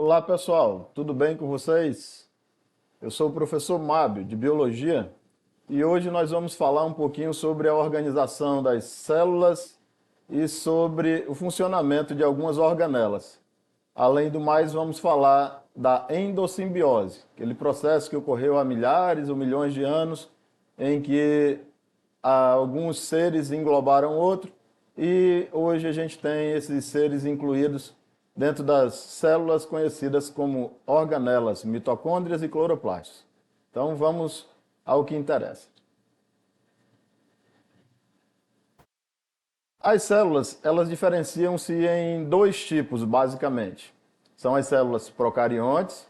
Olá pessoal, tudo bem com vocês? Eu sou o professor Mábio, de Biologia, e hoje nós vamos falar um pouquinho sobre a organização das células e sobre o funcionamento de algumas organelas. Além do mais, vamos falar da endossimbiose, aquele processo que ocorreu há milhares ou milhões de anos, em que alguns seres englobaram outro, e hoje a gente tem esses seres incluídos dentro das células conhecidas como organelas, mitocôndrias e cloroplastos. Então vamos ao que interessa. As células, elas diferenciam-se em dois tipos, basicamente. São as células procariontes.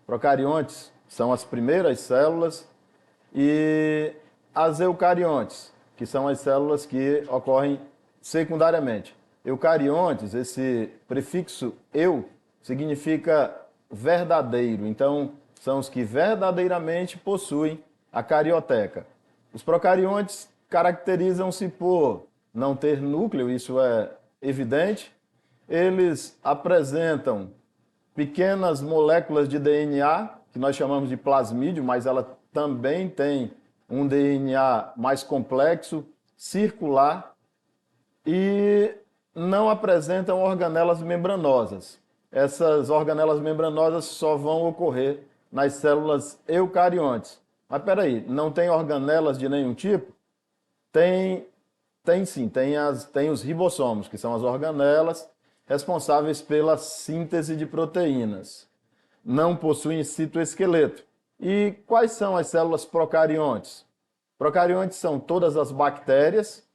Procariontes são as primeiras células, e as eucariontes, que são as células que ocorrem secundariamente. Eucariontes, esse prefixo eu, significa verdadeiro. Então, são os que verdadeiramente possuem a carioteca. Os procariontes caracterizam-se por não ter núcleo, isso é evidente. Eles apresentam pequenas moléculas de DNA, que nós chamamos de plasmídio, mas ela também tem um DNA mais complexo, circular, e não apresentam organelas membranosas. Essas organelas membranosas só vão ocorrer nas células eucariontes. Mas espera aí, não tem organelas de nenhum tipo? Tem sim, tem os ribossomos, que são as organelas responsáveis pela síntese de proteínas. Não possuem citoesqueleto. E quais são as células procariontes? Procariontes são todas as bactérias,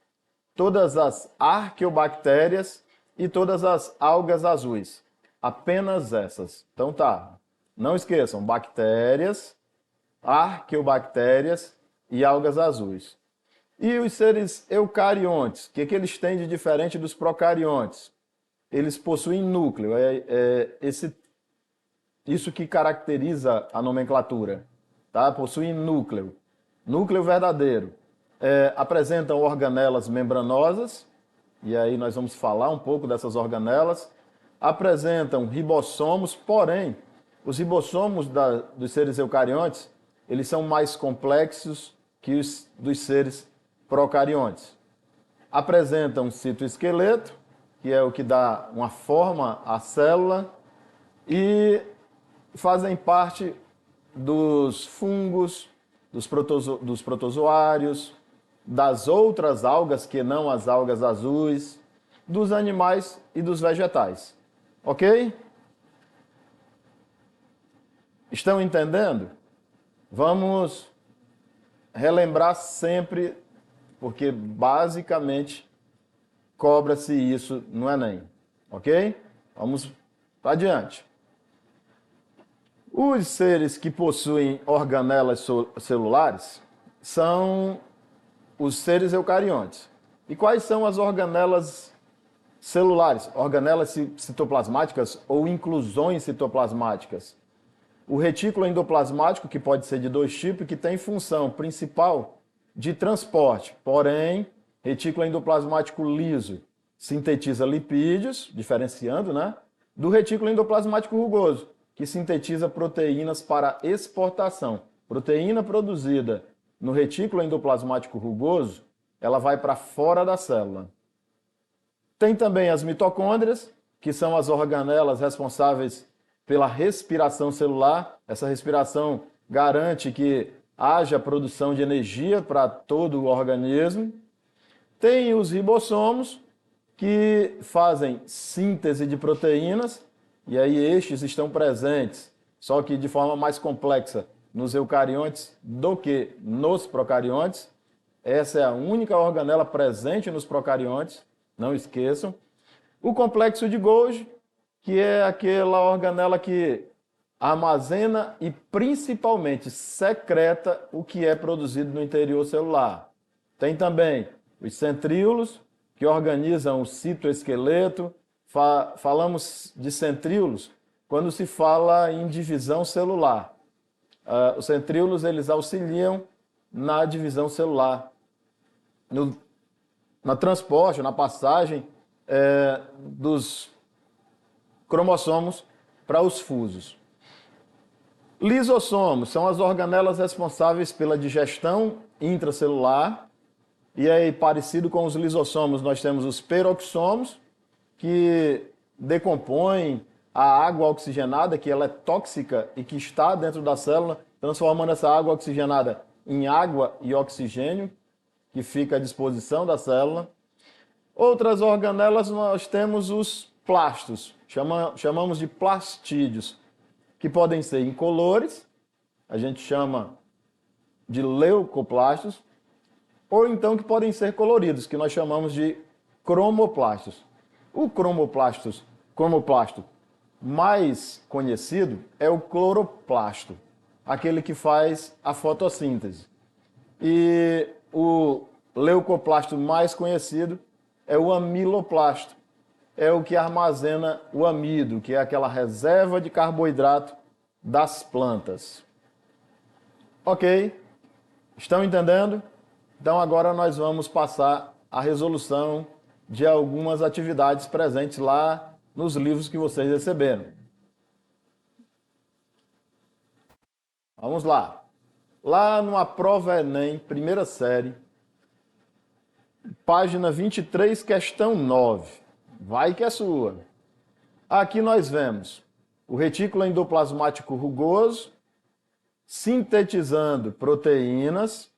todas as arqueobactérias e todas as algas azuis. Apenas essas. Então tá, não esqueçam, bactérias, arqueobactérias e algas azuis. E os seres eucariontes, o que eles têm de diferente dos procariontes? Eles possuem núcleo, isso que caracteriza a nomenclatura, tá? Possuem núcleo, núcleo verdadeiro. Apresentam organelas membranosas, e aí nós vamos falar um pouco dessas organelas. Apresentam ribossomos, porém, os ribossomos dos seres eucariontes, eles são mais complexos que os dos seres procariontes. Apresentam citoesqueleto, que é o que dá uma forma à célula, e fazem parte dos fungos, dos protozoários, das outras algas que não as algas azuis, dos animais e dos vegetais. Ok? Estão entendendo? Vamos relembrar sempre, porque basicamente cobra-se isso no Enem. Ok? Vamos adiante. Os seres que possuem organelas celulares são os seres eucariontes. E quais são as organelas celulares? Organelas citoplasmáticas ou inclusões citoplasmáticas. O retículo endoplasmático, que pode ser de dois tipos, que tem função principal de transporte. Porém, retículo endoplasmático liso sintetiza lipídios, diferenciando, né? Do retículo endoplasmático rugoso, que sintetiza proteínas para exportação. Proteína produzida no retículo endoplasmático rugoso, ela vai para fora da célula. Tem também as mitocôndrias, que são as organelas responsáveis pela respiração celular. Essa respiração garante que haja produção de energia para todo o organismo. Tem os ribossomos, que fazem síntese de proteínas, e aí estes estão presentes, só que de forma mais complexa nos eucariontes do que nos procariontes. Essa é a única organela presente nos procariontes, não esqueçam. O complexo de Golgi, que é aquela organela que armazena e principalmente secreta o que é produzido no interior celular. Tem também os centríolos, que organizam o citoesqueleto. Falamos de centríolos quando se fala em divisão celular. Os centríolos, eles auxiliam na divisão celular, no transporte, na passagem dos cromossomos para os fusos. Lisossomos são as organelas responsáveis pela digestão intracelular. E aí, parecido com os lisossomos, nós temos os peroxomos, que decompõem a água oxigenada, que ela é tóxica e que está dentro da célula, transformando essa água oxigenada em água e oxigênio, que fica à disposição da célula. Outras organelas nós temos os plastos, chamamos de plastídeos, que podem ser incolores, a gente chama de leucoplastos, ou então que podem ser coloridos, que nós chamamos de cromoplastos. O cromoplasto mais conhecido é o cloroplasto, aquele que faz a fotossíntese. E o leucoplasto mais conhecido é o amiloplasto, é o que armazena o amido, que é aquela reserva de carboidrato das plantas. Ok? Estão entendendo? Então agora nós vamos passar a resolução de algumas atividades presentes lá nos livros que vocês receberam. Vamos lá. Lá numa prova Enem, primeira série, página 23, questão 9. Vai que é sua. Aqui nós vemos o retículo endoplasmático rugoso sintetizando proteínas.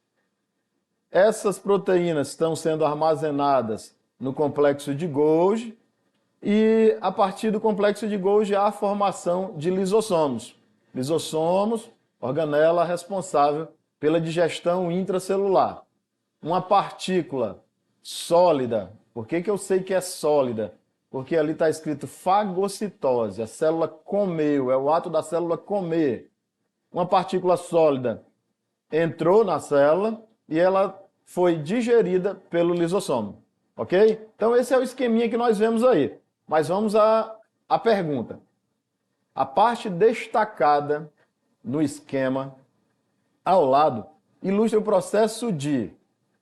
Essas proteínas estão sendo armazenadas no complexo de Golgi e a partir do complexo de Golgi há a formação de lisossomos. Lisossomos, organela responsável pela digestão intracelular. Uma partícula sólida. Por que eu sei que é sólida? Porque ali está escrito fagocitose. A célula comeu, é o ato da célula comer. Uma partícula sólida entrou na célula e ela foi digerida pelo lisossomo. Ok? Então esse é o esqueminha que nós vemos aí. Mas vamos à pergunta. A parte destacada no esquema ao lado ilustra o processo de...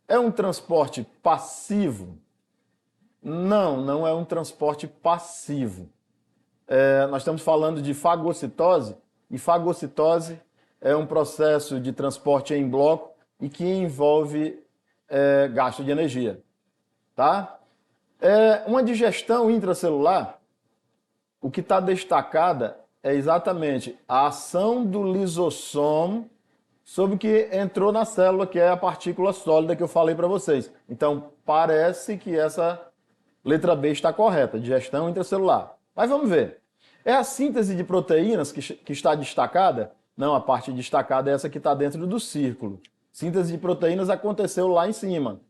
É um transporte passivo? Não, não é um transporte passivo. Nós estamos falando de fagocitose, e fagocitose é um processo de transporte em bloco e que envolve gasto de energia. Tá? Uma digestão intracelular, o que está destacada é exatamente a ação do lisossomo sobre o que entrou na célula, que é a partícula sólida que eu falei para vocês. Então, parece que essa letra B está correta, digestão intracelular. Mas vamos ver. É a síntese de proteínas que está destacada? Não, a parte destacada é essa que está dentro do círculo. Síntese de proteínas aconteceu lá em cima.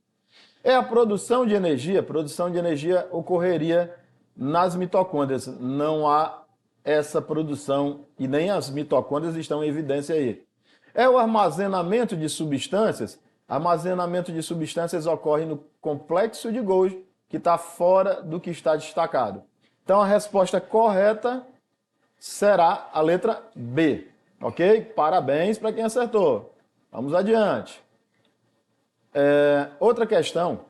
É a produção de energia? Produção de energia ocorreria nas mitocôndrias. Não há essa produção e nem as mitocôndrias estão em evidência aí. É o armazenamento de substâncias? Armazenamento de substâncias ocorre no complexo de Golgi, que está fora do que está destacado. Então, a resposta correta será a letra B. Ok? Parabéns para quem acertou. Vamos adiante. Outra questão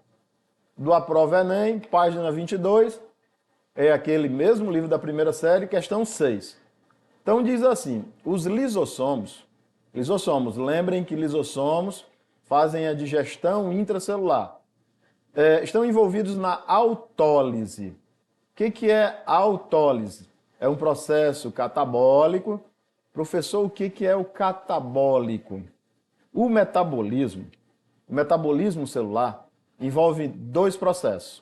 do A Prova Enem, página 22, é aquele mesmo livro da primeira série, questão 6. Então, diz assim, os lisossomos, lembrem que lisossomos fazem a digestão intracelular, estão envolvidos na autólise. O que é autólise? É um processo catabólico. Professor, o que é o catabólico? O metabolismo celular envolve dois processos.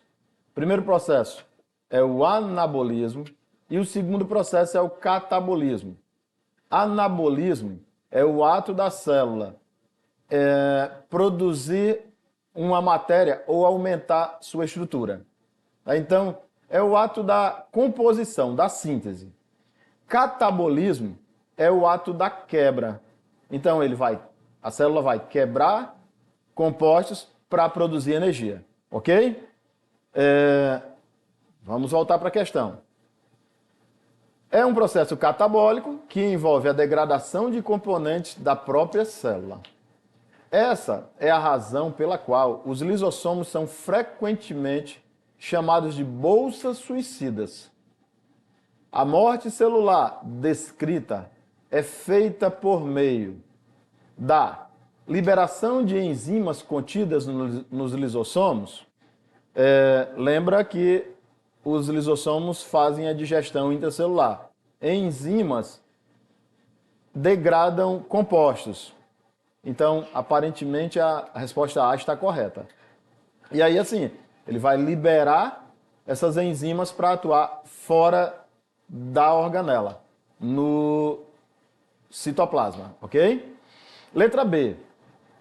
O primeiro processo é o anabolismo e o segundo processo é o catabolismo. Anabolismo é o ato da célula produzir uma matéria ou aumentar sua estrutura. Então, é o ato da composição, da síntese. Catabolismo é o ato da quebra. Então, a célula vai quebrar compostos para produzir energia. Ok? Vamos voltar para a questão. É um processo catabólico que envolve a degradação de componentes da própria célula. Essa é a razão pela qual os lisossomos são frequentemente chamados de bolsas suicidas. A morte celular descrita é feita por meio da liberação de enzimas contidas nos lisossomos. Lembra que os lisossomos fazem a digestão intracelular. Enzimas degradam compostos. Então, aparentemente, a resposta A está correta. E aí, assim, ele vai liberar essas enzimas para atuar fora da organela, no citoplasma, ok? Letra B.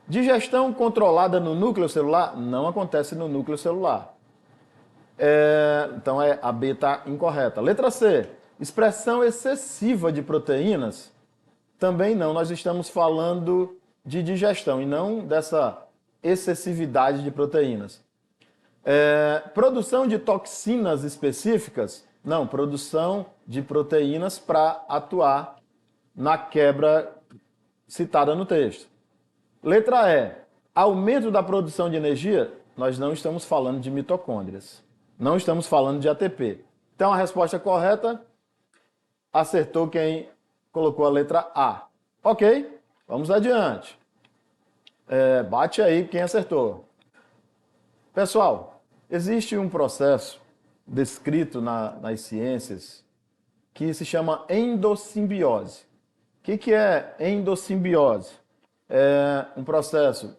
Digestão controlada no núcleo celular não acontece no núcleo celular. Então, a B está incorreta. Letra C. Expressão excessiva de proteínas também não. Nós estamos falando de digestão e não dessa excessividade de proteínas. Produção de toxinas específicas? Não, produção de proteínas para atuar na quebra citada no texto. Letra E. Aumento da produção de energia? Nós não estamos falando de mitocôndrias. Não estamos falando de ATP. Então, a resposta correta, acertou quem colocou a letra A. Ok, vamos adiante. Bate aí quem acertou. Pessoal, existe um processo descrito nas ciências que se chama endossimbiose. O que é endossimbiose? É um processo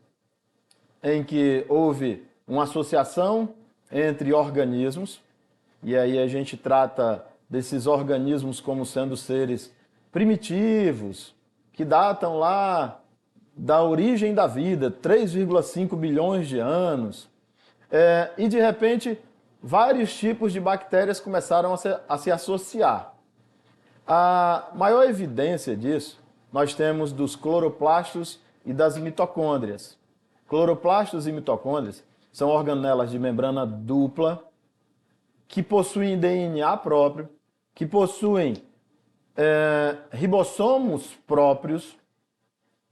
em que houve uma associação entre organismos, e aí a gente trata desses organismos como sendo seres primitivos, que datam lá da origem da vida, 3,5 bilhões de anos. E de repente, vários tipos de bactérias começaram a se associar. A maior evidência disso nós temos dos cloroplastos e das mitocôndrias. Cloroplastos e mitocôndrias são organelas de membrana dupla que possuem DNA próprio, que possuem ribossomos próprios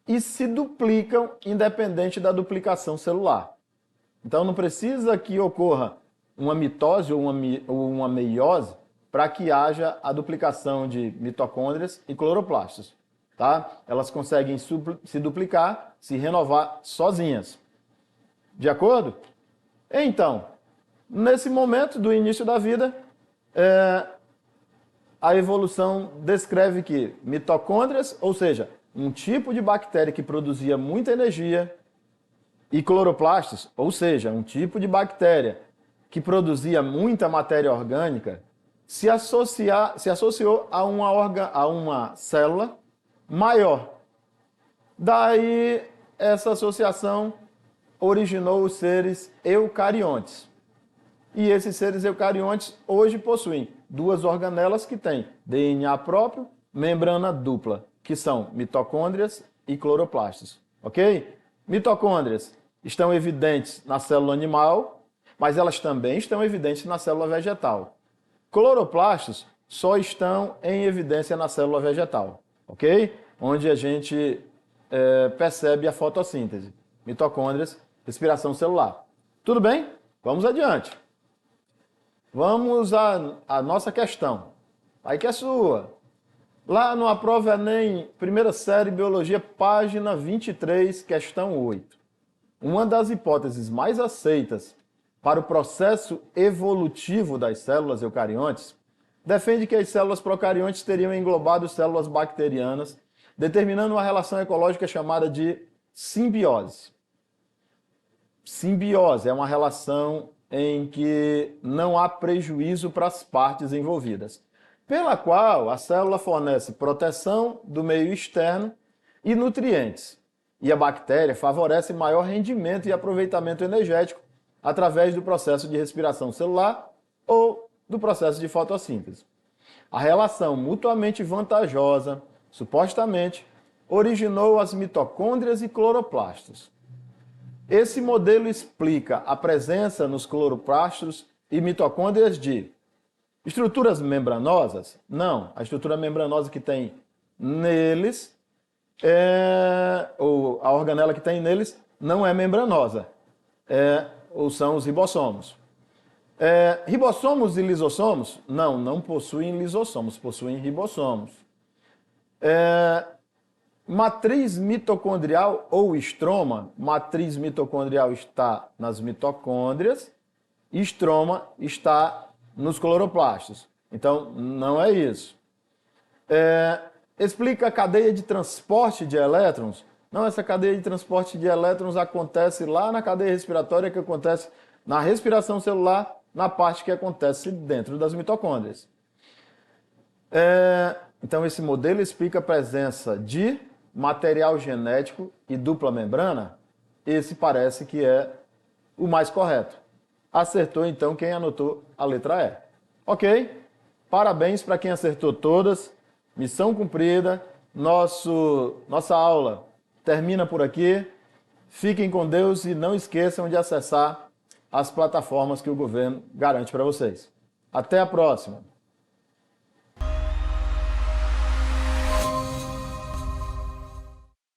e se duplicam independente da duplicação celular. Então não precisa que ocorra uma mitose ou uma meiose para que haja a duplicação de mitocôndrias e cloroplastos. Tá? Elas conseguem se duplicar, se renovar sozinhas. De acordo? Então, nesse momento do início da vida, a evolução descreve que mitocôndrias, ou seja, um tipo de bactéria que produzia muita energia, e cloroplastos, ou seja, um tipo de bactéria que produzia muita matéria orgânica, se associou a uma célula maior. Daí, essa associação originou os seres eucariontes. E esses seres eucariontes hoje possuem duas organelas que têm DNA próprio, membrana dupla, que são mitocôndrias e cloroplastos. Ok? Mitocôndrias estão evidentes na célula animal, mas elas também estão evidentes na célula vegetal. Cloroplastos só estão em evidência na célula vegetal, ok? Onde a gente percebe a fotossíntese. Mitocôndrias, respiração celular. Tudo bem? Vamos adiante. Vamos à nossa questão. Aí que é sua. Lá no Aprova Enem, primeira série, Biologia, página 23, questão 8. Uma das hipóteses mais aceitas para o processo evolutivo das células eucariontes defende que as células procariontes teriam englobado células bacterianas, determinando uma relação ecológica chamada de simbiose. Simbiose é uma relação em que não há prejuízo para as partes envolvidas, pela qual a célula fornece proteção do meio externo e nutrientes, e a bactéria favorece maior rendimento e aproveitamento energético através do processo de respiração celular ou do processo de fotossíntese. A relação mutuamente vantajosa, supostamente, originou as mitocôndrias e cloroplastos. Esse modelo explica a presença nos cloroplastos e mitocôndrias de estruturas membranosas? Não, a estrutura membranosa que tem neles, ou a organela que tem neles, não é membranosa, ou são os ribossomos. Ribossomos e lisossomos? Não, não possuem lisossomos, possuem ribossomos. Matriz mitocondrial ou estroma? Matriz mitocondrial está nas mitocôndrias, estroma está nos cloroplastos. Então, não é isso. Explica a cadeia de transporte de elétrons? Não, essa cadeia de transporte de elétrons acontece lá na cadeia respiratória, que acontece na respiração celular, na parte que acontece dentro das mitocôndrias. Então, esse modelo explica a presença de material genético e dupla membrana. Esse parece que é o mais correto. Acertou, então, quem anotou a letra E. Ok? Parabéns para quem acertou todas. Missão cumprida. Nossa aula termina por aqui. Fiquem com Deus e não esqueçam de acessar as plataformas que o governo garante para vocês. Até a próxima!